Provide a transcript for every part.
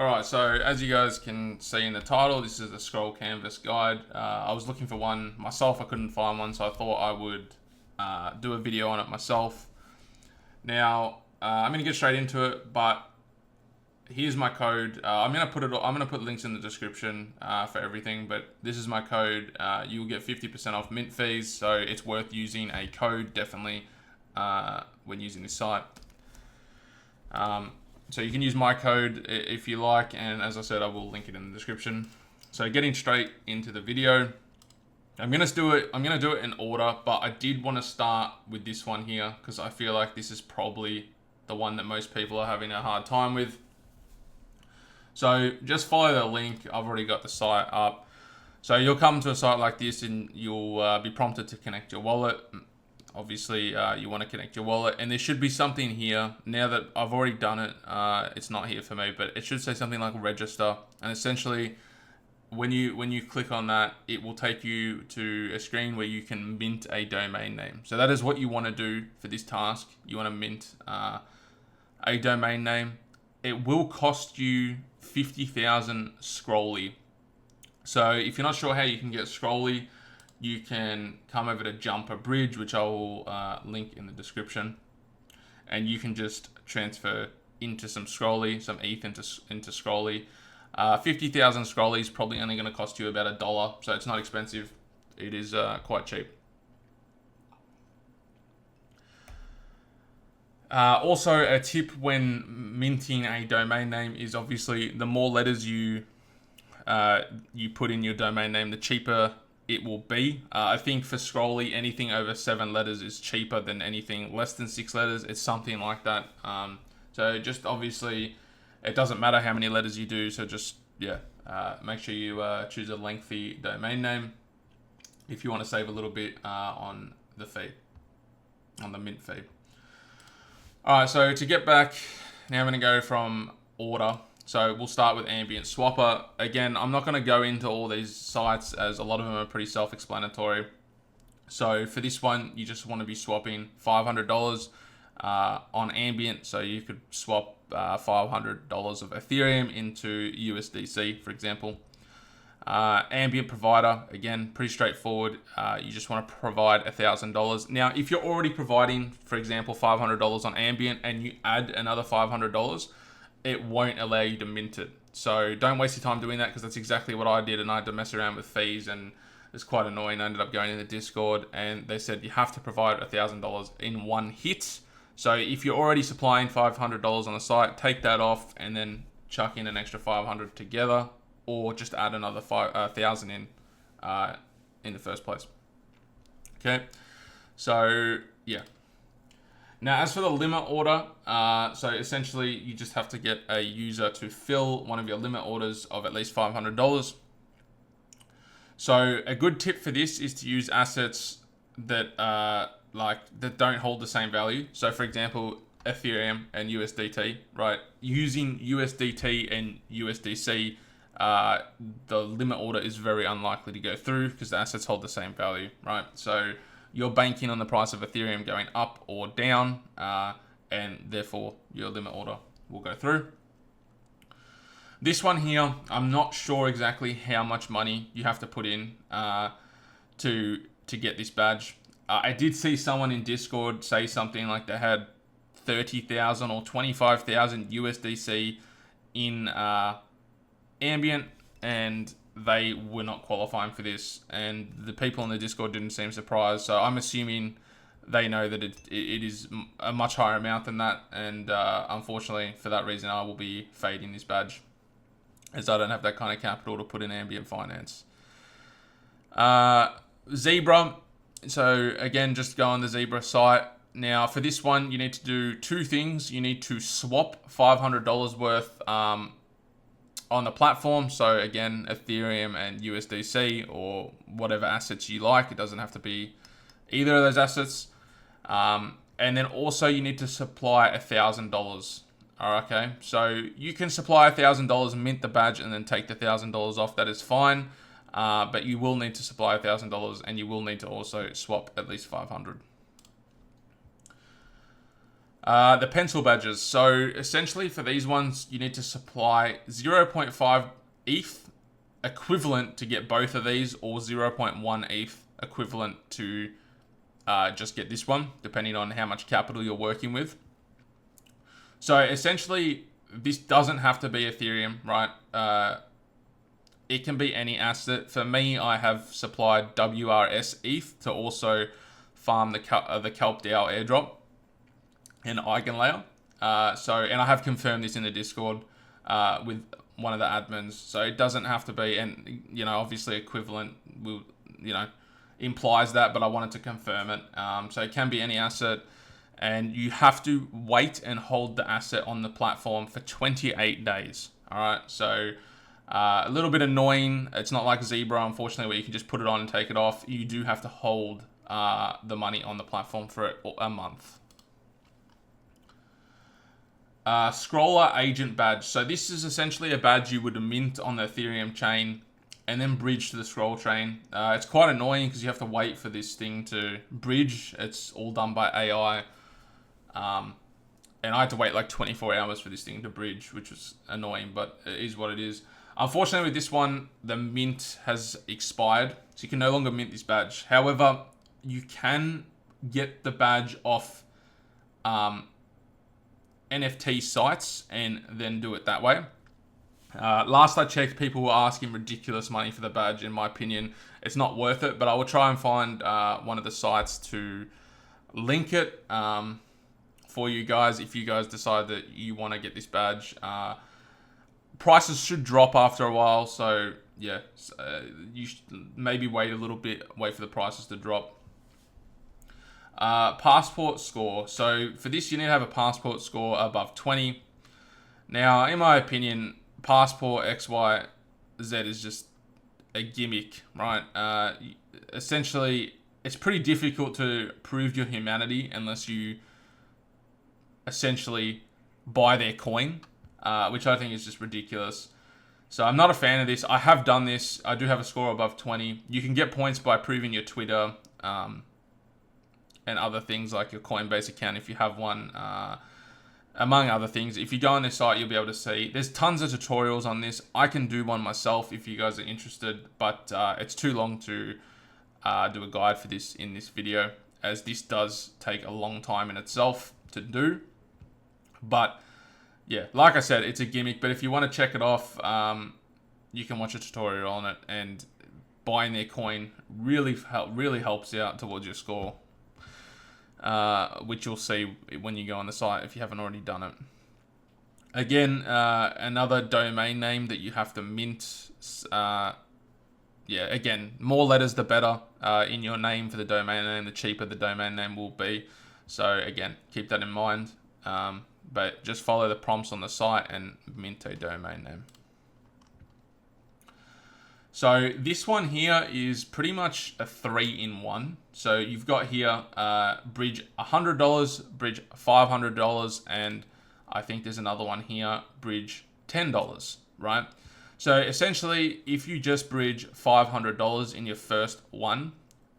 Alright, so as you guys can see in the title, this is a scroll canvas guide. I was looking for one myself, I couldn't find one, so I thought I would do a video on it myself. Now, I'm going to get straight into it, but here's my code. I'm going to put links in the description for everything, but this is my code. You'll get 50% off mint fees, so it's worth using a code, definitely, when using this site. So you can use my code if you like, and as I said, I will link it in the description. So getting straight into the video, I'm gonna do it in order, but I did want to start with this one here because I feel like this is probably the one that most people are having a hard time with. So just follow the link. I've already got the site up. So you'll come to a site like this and you'll be prompted to connect your wallet. Obviously, you want to connect your wallet, and there should be something here. Now that I've already done it, it's not here for me, but it should say something like register. And essentially, when you click on that, it will take you to a screen where you can mint a domain name. So that is what you want to do for this task. You want to mint a domain name. It will cost you 50,000 Scrolly. So if you're not sure how you can get Scrolly, you can come over to Jumper Bridge, which I will link in the description, and you can just transfer into some Scrolly, some ETH into Scrolly. 50,000 Scrolly is probably only going to cost you about $1, so it's not expensive. It is quite cheap. Also, a tip when minting a domain name is obviously the more letters you put in your domain name, the cheaper it will be. I think for Scrolly, anything over 7 letters is cheaper than anything less than 6 letters. It's something like that. So just obviously, it doesn't matter how many letters you do. So just, make sure you choose a lengthy domain name if you want to save a little bit on the fee, on the mint fee. All right, so to get back, now I'm going to go from order. So we'll start with Ambient Swapper. Again, I'm not going to go into all these sites as a lot of them are pretty self-explanatory. So for this one, you just want to be swapping $500 on Ambient. So you could swap $500 of Ethereum into USDC, for example. Ambient provider, again, pretty straightforward. You just want to provide $1,000. Now, if you're already providing, for example, $500 on Ambient and you add another $500, it won't allow you to mint it. So don't waste your time doing that, because that's exactly what I did, and I had to mess around with fees, and it's quite annoying. I ended up going in the Discord and they said you have to provide $1,000 in one hit. So if you're already supplying $500 on the site, take that off and then chuck in an extra 500 together, or just add another 1,000 in the first place. Okay, so yeah. Now, as for the limit order, so essentially you just have to get a user to fill one of your limit orders of at least $500. So a good tip for this is to use assets that that don't hold the same value. So for example, Ethereum and USDT, right? Using USDT and USDC, the limit order is very unlikely to go through because the assets hold the same value, right? So you're banking on the price of Ethereum going up or down, and therefore your limit order will go through. This one here, I'm not sure exactly how much money you have to put in to get this badge. I did see someone in Discord say something like they had 30,000 or 25,000 USDC in Ambient, and they were not qualifying for this, and the people in the Discord didn't seem surprised. So I'm assuming they know that it is a much higher amount than that, and unfortunately for that reason I will be fading this badge, as I don't have that kind of capital to put in Ambient Finance. Zebra. So again, just go on the Zebra site. Now for this one, you need to do 2 things. You need to swap $500 worth on the platform. So again, Ethereum and USDC or whatever assets you like. It doesn't have to be either of those assets. And then also you need to supply $1,000. Okay, so you can supply $1,000, mint the badge, and then take the $1,000 off. That is fine. But you will need to supply $1,000, and you will need to also swap at least 500. The pencil badges. So essentially for these ones, you need to supply 0.5 ETH equivalent to get both of these, or 0.1 ETH equivalent to just get this one, depending on how much capital you're working with. So essentially, this doesn't have to be Ethereum, right? It can be any asset. For me, I have supplied WRS ETH to also farm the Kelp DAO airdrop and Eigenlayer. And I have confirmed this in the Discord with one of the admins. So it doesn't have to be, and obviously equivalent will, implies that, but I wanted to confirm it. So it can be any asset, and you have to wait and hold the asset on the platform for 28 days. All right, so a little bit annoying. It's not like Zebra, unfortunately, where you can just put it on and take it off. You do have to hold the money on the platform for a month. Scroller Agent Badge. So this is essentially a badge you would mint on the Ethereum chain and then bridge to the scroll chain. It's quite annoying because you have to wait for this thing to bridge. It's all done by AI. And I had to wait like 24 hours for this thing to bridge, which was annoying, but it is what it is. Unfortunately, with this one, the mint has expired, so you can no longer mint this badge. However, you can get the badge off NFT sites and then do it that way. Last I checked, people were asking ridiculous money for the badge. In my opinion, it's not worth it, but I will try and find one of the sites to link it for you guys if you guys decide that you want to get this badge. Prices should drop after a while, so yeah, you should maybe wait a little bit, wait for the prices to drop. Passport score. So for this, you need to have a passport score above 20. Now, in my opinion, Passport XYZ is just a gimmick, right? Essentially, it's pretty difficult to prove your humanity unless you essentially buy their coin, which I think is just ridiculous. So I'm not a fan of this. I have done this. I do have a score above 20. You can get points by proving your Twitter and other things like your Coinbase account if you have one. Among other things, if you go on this site, you'll be able to see there's tons of tutorials on this. I can do one myself if you guys are interested, but it's too long to do a guide for this in this video, as this does take a long time in itself to do. But yeah, like I said, it's a gimmick, but if you want to check it off, you can watch a tutorial on it, and buying their coin really helps out towards your score. Which you'll see when you go on the site if you haven't already done it. Again, another domain name that you have to mint. Again, more letters the better in your name for the domain name, the cheaper the domain name will be. So again, keep that in mind. But just follow the prompts on the site and mint a domain name. So this one here is pretty much a 3-in-1. So you've got here bridge $100, bridge $500, and I think there's another one here, bridge $10, right? So essentially, if you just bridge $500 in your first one,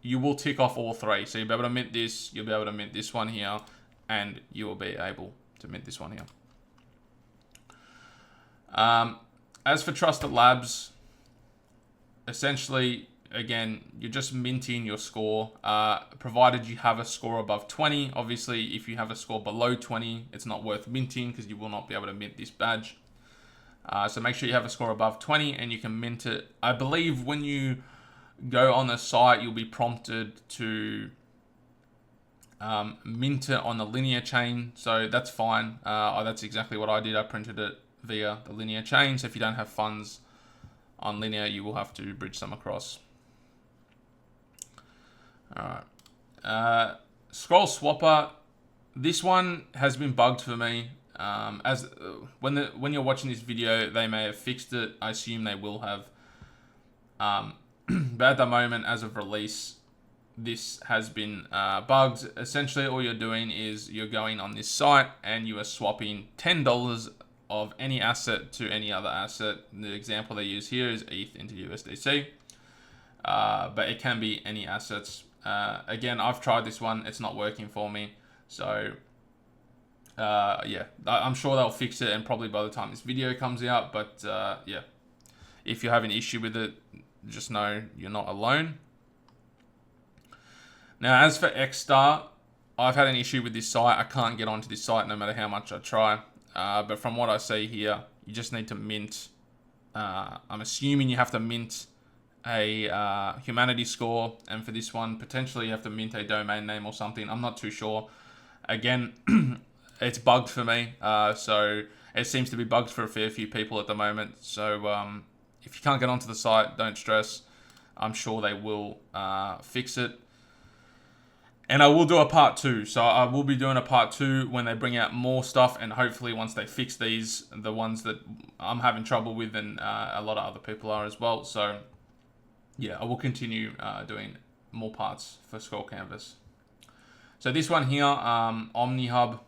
you will tick off all three. So you'll be able to mint this, you'll be able to mint this one here, and you will be able to mint this one here. As for Trusted Labs, essentially, again, you're just minting your score, provided you have a score above 20. Obviously, if you have a score below 20, it's not worth minting because you will not be able to mint this badge. So make sure you have a score above 20 and you can mint it. I believe when you go on the site, you'll be prompted to mint it on the Linear chain. So that's fine. That's exactly what I did. I printed it via the Linear chain. So if you don't have funds on Linear, you will have to bridge them across. Alright. Scroll Swapper. This one has been bugged for me. When you're watching this video, they may have fixed it. I assume they will have. But at the moment, as of release, this has been bugged. Essentially, all you're doing is you're going on this site and you are swapping $10 of any asset to any other asset. The example they use here is ETH into USDC, but it can be any assets. Again, I've tried this one. It's not working for me. So Yeah, I'm sure they'll fix it, and probably by the time this video comes out. But yeah, if you have an issue with it, just know you're not alone. Now, as for Xstar, I've had an issue with this site. I can't get onto this site no matter how much I try. But from what I see here, you just need to mint. I'm assuming you have to mint a humanity score, and for this one, potentially you have to mint a domain name or something. I'm not too sure. Again, it's bugged for me, so it seems to be bugged for a fair few people at the moment. So if you can't get onto the site, don't stress. I'm sure they will fix it. And I will do a part 2. So I will be doing a part 2 when they bring out more stuff, and hopefully once they fix these, the ones that I'm having trouble with, and a lot of other people are as well. So yeah, I will continue doing more parts for Scroll Canvas. So this one here, OmniHub,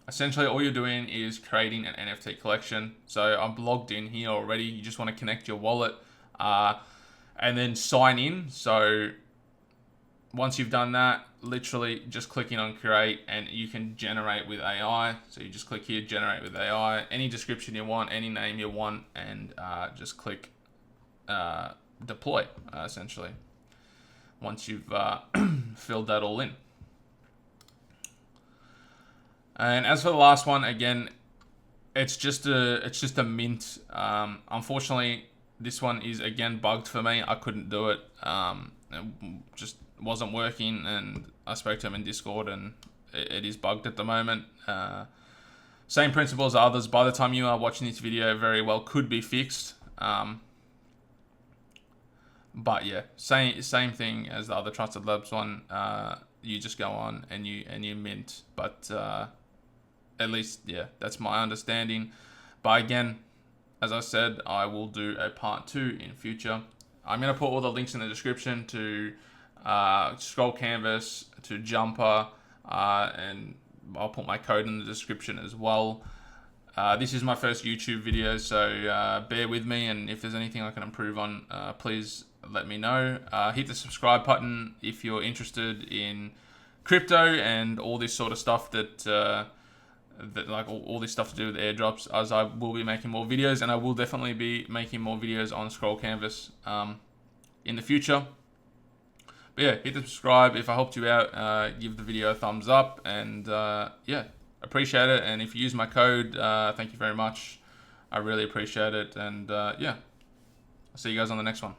essentially all you're doing is creating an NFT collection. So I'm logged in here already. You just want to connect your wallet and then sign in. So once you've done that, literally just clicking on create, and you can generate with AI. So you just click here, generate with AI, any description you want, any name you want, and just click deploy, essentially, once you've filled that all in. And as for the last one, again, it's just a mint. Unfortunately, this one is again bugged for me. I couldn't do it. It just wasn't working, and I spoke to him in Discord, and it is bugged at the moment. Same principle as others. By the time you are watching this video, very well could be fixed. But yeah, same thing as the other Trusted Labs one. You just go on and you mint. But at least, yeah, that's my understanding. But again, as I said, I will do a part 2 in future. I'm going to put all the links in the description to Scroll Canvas, to Jumper, and I'll put my code in the description as well. This is my first YouTube video, so bear with me, and if there's anything I can improve on, please let me know. Hit the subscribe button if you're interested in crypto and all this sort of stuff that like all this stuff to do with airdrops, as I will be making more videos, and I will definitely be making more videos on Scroll Canvas in the future. But yeah, hit the subscribe. If I helped you out, give the video a thumbs up, and yeah, appreciate it. And if you use my code, thank you very much. I really appreciate it, and yeah, I'll see you guys on the next one.